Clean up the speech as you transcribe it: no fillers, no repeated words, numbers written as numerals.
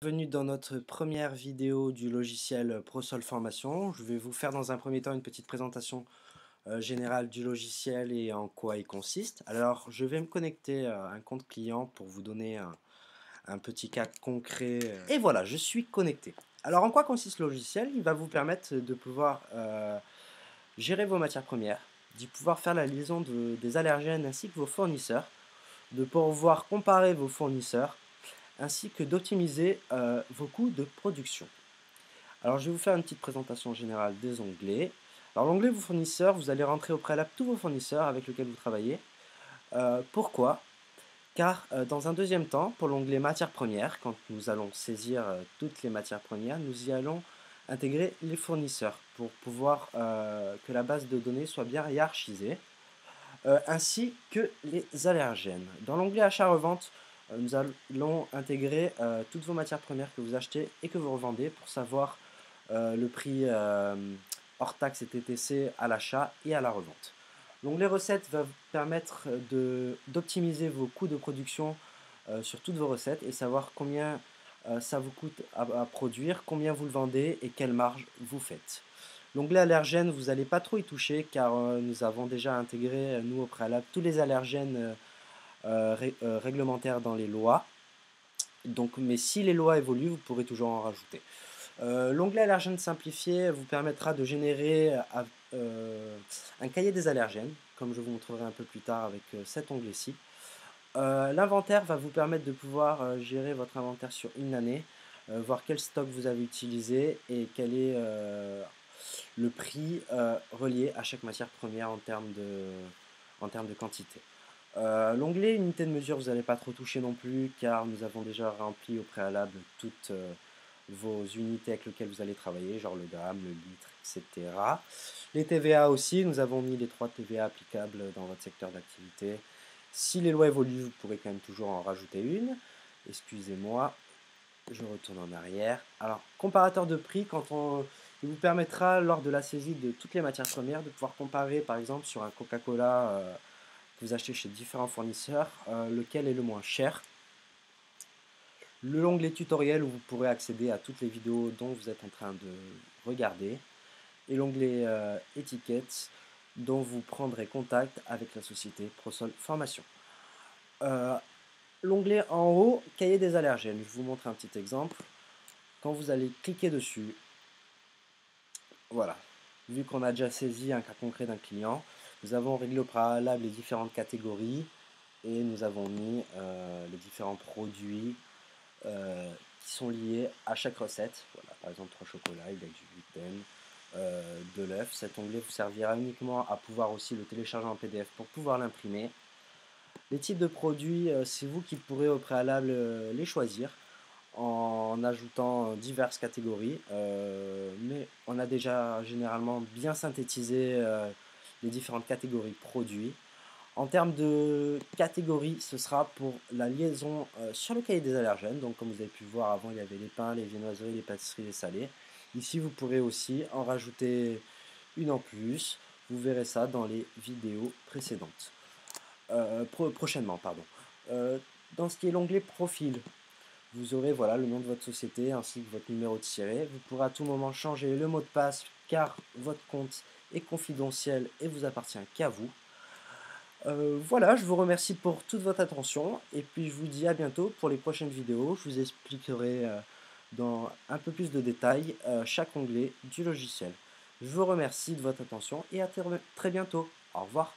Bienvenue dans notre première vidéo du logiciel ProSol Formation. Je vais vous faire dans un premier temps une petite présentation générale du logiciel et en quoi il consiste. Alors je vais me connecter à un compte client pour vous donner un petit cas concret. Et voilà, je suis connecté. Alors en quoi consiste le logiciel? Il va vous permettre de pouvoir gérer vos matières premières, d'y pouvoir faire la liaison des allergènes ainsi que vos fournisseurs, de pouvoir comparer vos fournisseurs, ainsi que d'optimiser vos coûts de production. Alors je vais vous faire une petite présentation générale des onglets. Alors l'onglet vos fournisseurs, vous allez rentrer au préalable tous vos fournisseurs avec lesquels vous travaillez. Pourquoi? Car dans un deuxième temps, pour l'onglet matières premières, quand nous allons saisir toutes les matières premières, nous y allons intégrer les fournisseurs pour pouvoir que la base de données soit bien hiérarchisée, ainsi que les allergènes. Dans l'onglet achat-revente, nous allons intégrer toutes vos matières premières que vous achetez et que vous revendez pour savoir le prix hors taxe et TTC à l'achat et à la revente. L'onglet recettes va vous permettre d'optimiser vos coûts de production sur toutes vos recettes et savoir combien ça vous coûte à produire, combien vous le vendez et quelle marge vous faites. L'onglet allergènes, vous n'allez pas trop y toucher car nous avons déjà intégré, nous au préalable, tous les allergènes réglementaires dans les lois. Donc, mais si les lois évoluent, vous pourrez toujours en rajouter. L'onglet allergènes simplifié vous permettra de générer un cahier des allergènes, comme je vous montrerai un peu plus tard avec cet onglet-ci. L'inventaire va vous permettre de pouvoir gérer votre inventaire sur une année, voir quel stock vous avez utilisé et quel est le prix relié à chaque matière première en termes de quantité. L'onglet unité de mesure, vous n'allez pas trop toucher non plus car nous avons déjà rempli au préalable toutes vos unités avec lesquelles vous allez travailler, genre le gramme, le litre, etc. Les TVA aussi, nous avons mis les 3 TVA applicables dans votre secteur d'activité. Si les lois évoluent, vous pourrez quand même toujours en rajouter une. Excusez-moi, je retourne en arrière. Alors, comparateur de prix, il vous permettra, lors de la saisie de toutes les matières premières, de pouvoir comparer, par exemple, sur un Coca-Cola que vous achetez chez différents fournisseurs, lequel est le moins cher. L'onglet tutoriel où vous pourrez accéder à toutes les vidéos dont vous êtes en train de regarder. Et l'onglet étiquettes dont vous prendrez contact avec la société ProSol Formation. L'onglet en haut, cahier des allergènes. Je vous montre un petit exemple. Quand vous allez cliquer dessus, voilà, vu qu'on a déjà saisi un cas concret d'un client, nous avons réglé au préalable les différentes catégories et nous avons mis les différents produits qui sont liés à chaque recette. Voilà, par exemple 3 chocolats, il y a du gluten, de l'œuf. Cet onglet vous servira uniquement à pouvoir aussi le télécharger en PDF pour pouvoir l'imprimer. Les types de produits, c'est vous qui pourrez au préalable les choisir en ajoutant diverses catégories, mais on a déjà généralement bien synthétisé les différentes catégories de produits. En termes de catégories, ce sera pour la liaison sur le cahier des allergènes. Donc comme vous avez pu voir avant, il y avait les pains, les viennoiseries, les pâtisseries, les salés. Ici, vous pourrez aussi en rajouter une en plus. Vous verrez ça dans les vidéos précédentes. Prochainement, pardon. Dans ce qui est l'onglet profil, vous aurez voilà, le nom de votre société ainsi que votre numéro de siret. Vous pourrez à tout moment changer le mot de passe car votre compte est confidentiel et vous appartient qu'à vous. Voilà, je vous remercie pour toute votre attention et puis je vous dis à bientôt pour les prochaines vidéos. Je vous expliquerai dans un peu plus de détails chaque onglet du logiciel. Je vous remercie de votre attention et à très bientôt. Au revoir.